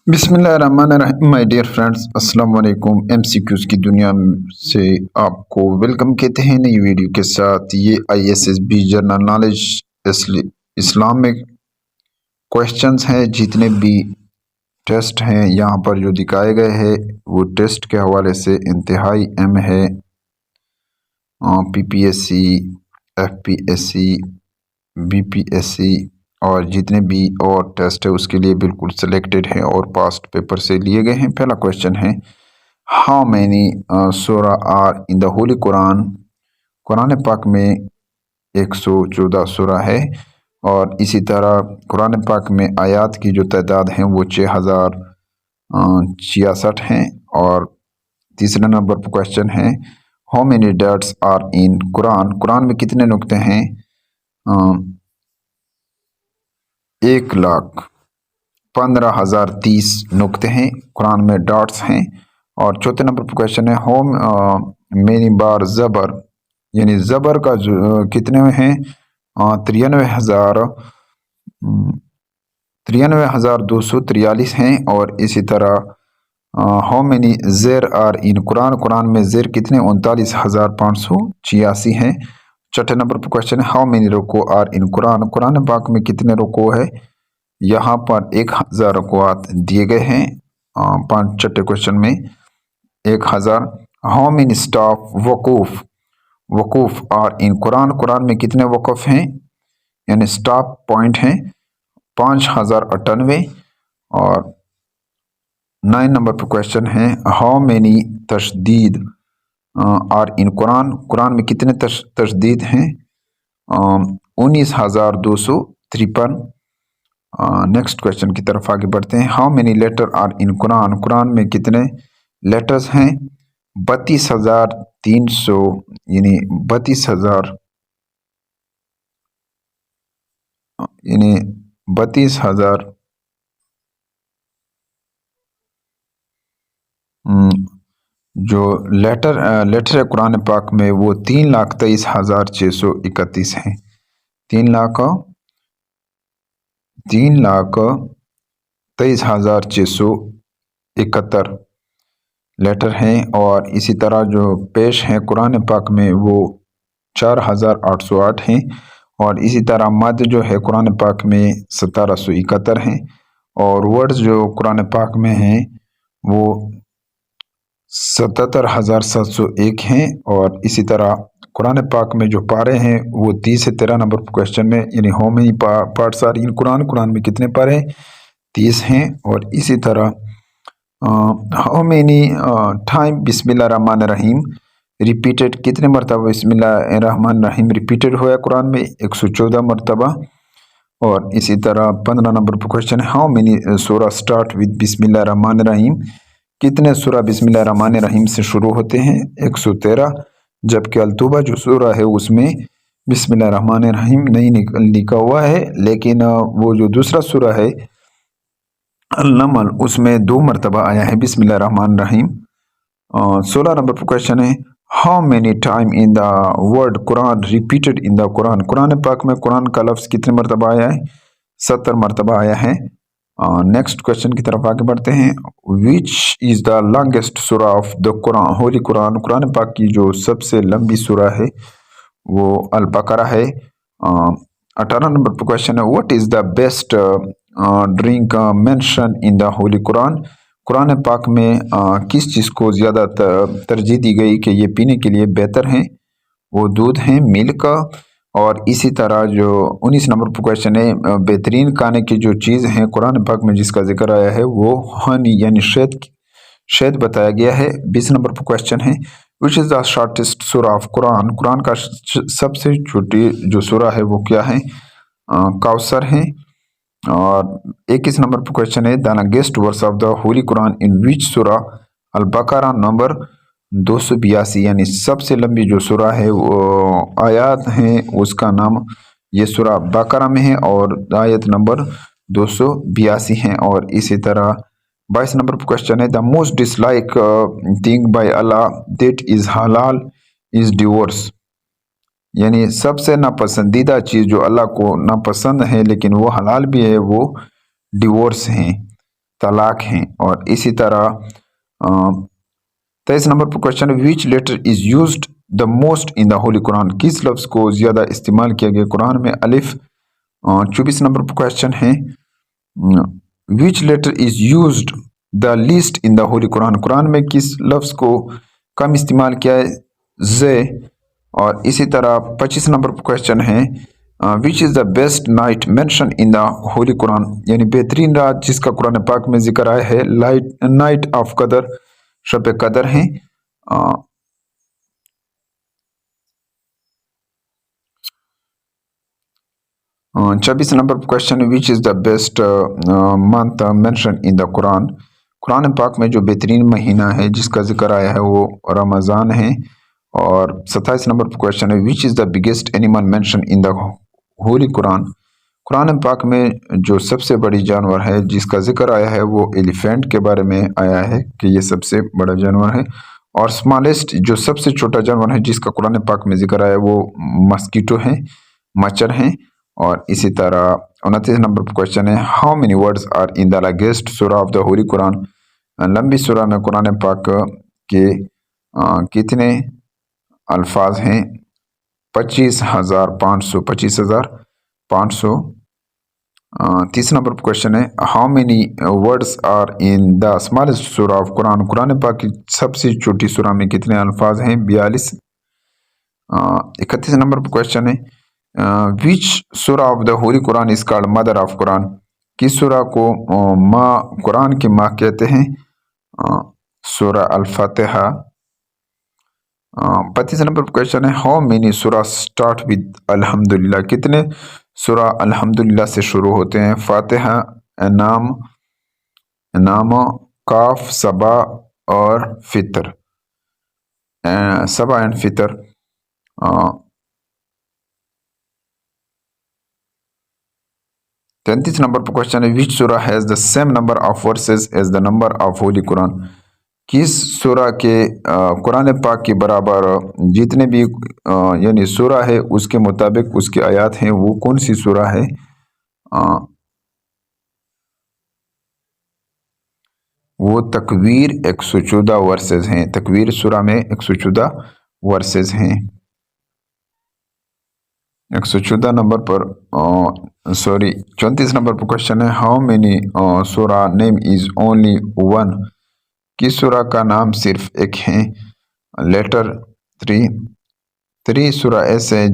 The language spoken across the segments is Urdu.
بسم اللہ الرحمن الرحیم مائی ڈیئر فرینڈس، السلام علیکم۔ ایم سی کیوز کی دنیا سے آپ کو ویلکم کہتے ہیں نئی ویڈیو کے ساتھ۔ یہ I S S B general knowledge Islamic questions ہیں۔ جتنے بھی ٹیسٹ ہیں یہاں پر جو دکھائے گئے ہیں وہ ٹیسٹ کے حوالے سے انتہائی اہم ہے۔ P P S C, F P S C, B P S C اور جتنے بھی اور ٹیسٹ ہے اس کے لیے بالکل سلیکٹڈ ہیں اور پاسٹ پیپر سے لیے گئے ہیں۔ پہلا کویشچن ہے، ہاؤ مینی سورہ آر ان دا ہولی قرآن؟ قرآن پاک میں 114 سورہ ہے، اور اسی طرح قرآن پاک میں آیات کی جو تعداد ہیں وہ 6066 ہیں۔ اور تیسرے نمبر پر کویشچن ہے، how many dots are in Quran? قرآن میں کتنے نقطے ہیں؟ 1,15,030 نقطے ہیں قرآن میں، ڈاٹس ہیں۔ اور چوتھے نمبر پر کویشچن ہے، ہاؤ مینی بار زبر؟ یعنی زبر کا کتنے ہیں؟ 93,243 ہیں۔ اور اسی طرح ہاؤ مینی زیر آر ان قرآن؟ قرآن میں زیر کتنے؟ 39,586 ہیں۔ چھٹے نمبر پر کویشچن ہے، ہاؤ مینی رکوع آر ان قرآن؟ قرآن پاک میں کتنے رکوع ہے؟ یہاں پر 1000 رکوعات دیے گئے ہیں چھٹے کویشچن میں 1000۔ ہاؤ مینی اسٹاف وقوف آر ان قرآن؟ قرآن میں کتنے وقف ہیں؟ یعنی اسٹاپ پوائنٹ ہیں 5098۔ اور 9 نمبر پر کویشچن ہے، how many تشدید are in Quran? قرآن میں کتنے تشدید ہیں؟ 19,253۔ نیکسٹ کویشچن کی طرف آگے بڑھتے ہیں، how many letter are in Quran? قرآن میں کتنے لیٹرز ہیں؟ 32,300، یعنی 32,000 جو لیٹر ہے قرآن پاک میں وہ 3,23,631 ہیں۔ 3,23,671 لیٹر ہیں۔ اور اسی طرح جو پیش ہیں قرآن پاک میں وہ 4,808 ہیں۔ اور اسی طرح مد جو ہے قرآن پاک میں 1771 ہیں۔ اور ورڈز جو قرآن پاک میں ہیں وہ 77,701 ہیں۔ اور اسی طرح قرآن پاک میں جو پارے ہیں وہ 30 سے 13 نمبر پر کویشچن میں، یعنی how many parts are in Quran? قرآن میں کتنے پارے؟ 30 ہیں۔ اور اسی طرح ہاؤ مینی ٹائم بسم اللہ الرحمن الرحیم ریپیٹڈ؟ کتنے مرتبہ بسم اللہ الرحمن الرحیم ریپیٹڈ ہوا ہے قرآن میں؟ 114 مرتبہ۔ اور اسی طرح 15 نمبر پر کویشچن ہے، ہاؤ مینی سورہ اسٹارٹ ود بسم اللہ الرحمن الرحیم؟ کتنے سورہ بسم اللہ الرحمن الرحیم سے شروع ہوتے ہیں؟ 113۔ جبکہ التوبہ جو سورہ ہے اس میں بسم اللہ الرحمن الرحیم نہیں لکھا ہوا ہے، لیکن وہ جو دوسرا سورہ ہے النمل اس میں 2 مرتبہ آیا ہے بسم اللہ الرحمن الرحیم۔ 16 نمبر پر کویشچن ہے، how many time in the word Quran repeated in the قرآن؟ قرآن پاک میں قرآن کا لفظ کتنے مرتبہ آیا ہے؟ 70 مرتبہ آیا ہے۔ نیکسٹ کویشچن کی طرف آگے بڑھتے ہیں، وچ is the longest surah of دا قرآن ہولی قرآن؟ قرآن پاک کی جو سب سے لمبی سورہ ہے وہ البقرہ ہے۔ 18 نمبر پر کویشچن ہے، what is the best drink mention in the Holi قرآن؟ قرآن پاک میں کس چیز کو زیادہ ترجیح دی گئی کہ یہ پینے کے لیے بہتر ہیں؟ وہ دودھ ہیں، ملک۔ اور اسی طرح جو 19 نمبر پر کویشچن ہے، بہترین کھانے کی جو چیز ہیں قرآن پاک میں جس کا ذکر آیا ہے وہ ہنی یعنی شہد بتایا گیا ہے۔ 20 نمبر پر کویشچن ہے، وچ از دا شارٹیسٹ سورہ آف قرآن؟ قرآن کا سب سے چھوٹی جو سورہ ہے وہ کیا ہے؟ کوثر ہیں۔ اور 21 نمبر پر کویشچن ہے، the longest verse of the Holi Quran in which surah? البقرہ نمبر 282، یعنی سب سے لمبی جو سورہ ہے وہ آیات ہیں اس کا نام یہ سورہ بقرہ میں ہے، اور آیت نمبر 282 ہیں۔ اور اسی طرح 22 نمبر پر کویشچن ہے، the most dislike thing by Allah that is halal is divorce? یعنی سب سے ناپسندیدہ چیز جو اللہ کو ناپسند ہے لیکن وہ حلال بھی ہے وہ ڈیورس ہیں، طلاق ہیں۔ اور اسی طرح 23 نمبر پر کوشچن ہے which letter is used the most in the Holi قرآن، کس لفظ کو زیادہ استعمال کیا گیا قرآن میں؟ الف۔ 24 نمبر پر کوشچن ہے which letter is used the least in the Holi قرآن، قرآن میں کس لفظ کو کم استعمال کیا ہے؟ زے۔ اور اسی طرح 25 نمبر پر کوشچن ہے which is the best night mention in the Holi Quran, یعنی بہترین رات جس کا قرآن پاک میں ذکر آیا ہے نائٹ آف قدر، شب قدر ہیں۔ 26 نمبر پر question which is the best month mentioned in the قرآن، قرآن پاک میں جو بہترین مہینہ ہے جس کا ذکر آیا ہے وہ رمضان ہے۔ اور 27 نمبر پر کوشچن ہے which is the biggest animal mentioned in the Holi قرآن، قرآن پاک میں جو سب سے بڑی جانور ہے جس کا ذکر آیا ہے وہ ایلیفینٹ کے بارے میں آیا ہے کہ یہ سب سے بڑا جانور ہے۔ اور اسمالسٹ جو سب سے چھوٹا جانور ہے جس کا قرآن پاک میں ذکر آیا ہے وہ مسکیٹو ہیں، مچھر ہیں۔ اور اسی طرح 29 نمبر پر کوشچن ہے how many words are in the longest surah of the Holi Quran, لمبی سورہ میں قرآن پاک کے کتنے الفاظ ہیں؟ 25,500، 25,500۔ 30 نمبر پر کوشچن ہے how many words are in the smallest surah of Quran, قرآن پاک کی سب سے چھوٹی سورہ میں کتنے الفاظ ہیں؟ 42۔ 31 نمبر پر کوشچن ہے which surah of the Holi Quran is called mother of Quran, کس سورہ کو ماں قرآن کی ماں کہتے ہیں؟ سورہ الفاتحہ۔ 32 نمبر پر کوشچن ہے ہاؤ مینی سورہ سٹارٹ ود الحمدللہ، کتنے سورہ الحمدللہ سے شروع ہوتے ہیں؟ فاتحہ، انعام، کاف، سبا اور فطر، سبا اینڈ فطر۔ 33 نمبر پر کوشچن ہے which surah has the same number of verses as the number of holy قرآن، کس سورہ کے قرآن پاک کے برابر جتنے بھی یعنی سورہ ہے اس کے مطابق اس کی آیات ہیں، وہ کون سی سورہ ہے؟ وہ تکویر 114 ورسز ہیں، تکویر سورہ میں 114 ورسز ہیں۔ 114 نمبر پر 34 نمبر پر کوشچن ہے ہاؤ مینی سورہ نیم از اونلی ون، کس سورہ کا نام صرف ایک ہے؟ لیٹر 3 سورہ ایسے ہیں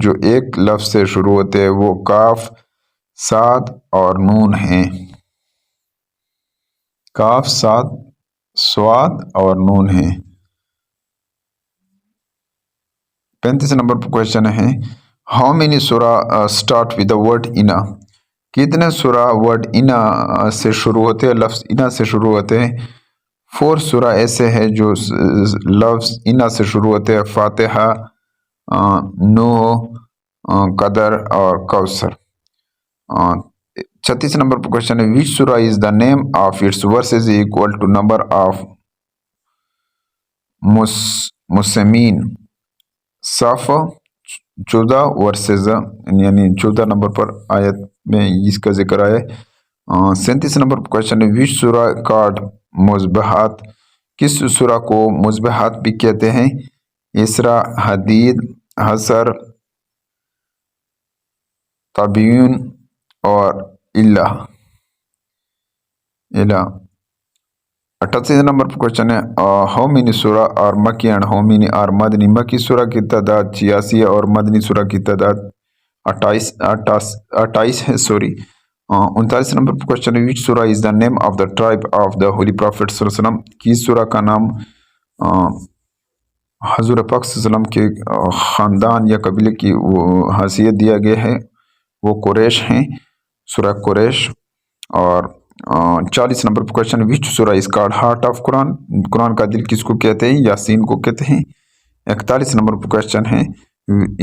جو ایک لفظ سے شروع ہوتے ہیں، وہ کاف، صاد اور نون ہیں، کاف، صاد اور نون ہیں۔ 35 نمبر پر کوشچن ہے ہاؤ مینی سورہ سٹارٹ ود دا ورڈ انا، کتنے سورہ ورڈ انا سے شروع ہوتے ہیں، لفظ انا سے شروع ہوتے ہیں؟ 4 سورہ ایسے ہیں جو لفظ انا سے شروع ہوتے ہیں، فاتحہ، نوح، قدر اور کوثر۔ 36 نمبر پر کوشچن ہے which surah is the name of its verses equal to number of مسلمین، صف 14 ورسز، یعنی 14 نمبر پر آیت میں اس کا ذکر آیا ہے۔ 37 نمبر پر کوشچن ہے وچ سورہ کارڈ مصباحات، کس سورہ کو مصباحات بھی کہتے ہیں؟ اسراء، حدید، حشر، تبیین اور الہ۔ 38 نمبر پر کوشچن ہے ہاؤ مینی سورہ اور مکی اینڈ ہاؤ مینی اور مدنی، مکی سورہ کی تعداد 86 ہے اور مدنی سورہ کی تعداد 28 ہے۔ 39 نمبر پر کوشچن ہے which surah is the name of the tribe of the holy prophet صلی اللہ علیہ وسلم، کس سورہ کا نام حضور پاک صلی اللہ علیہ وسلم کے خاندان یا قبیلے کی حیثیت دیا گیا ہے؟ وہ قریش ہیں، سورہ قریش۔ اور 40 نمبر پر question which surah is called heart of Quran, قرآن کا دل کس کو کہتے ہیں؟ یاسین کو کہتے ہیں۔ 41 نمبر پر کوشچن ہے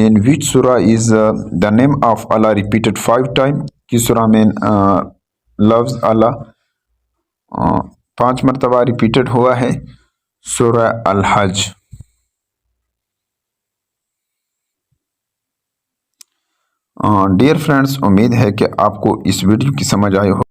in which surah is the name of Allah repeated 5 times، کس سورہ میں لفظ اللہ 5 مرتبہ ریپیٹڈ ہوا ہے؟ سورہ الحج۔ ڈیئر فرینڈز، امید ہے کہ آپ کو اس ویڈیو کی سمجھ آئی ہو۔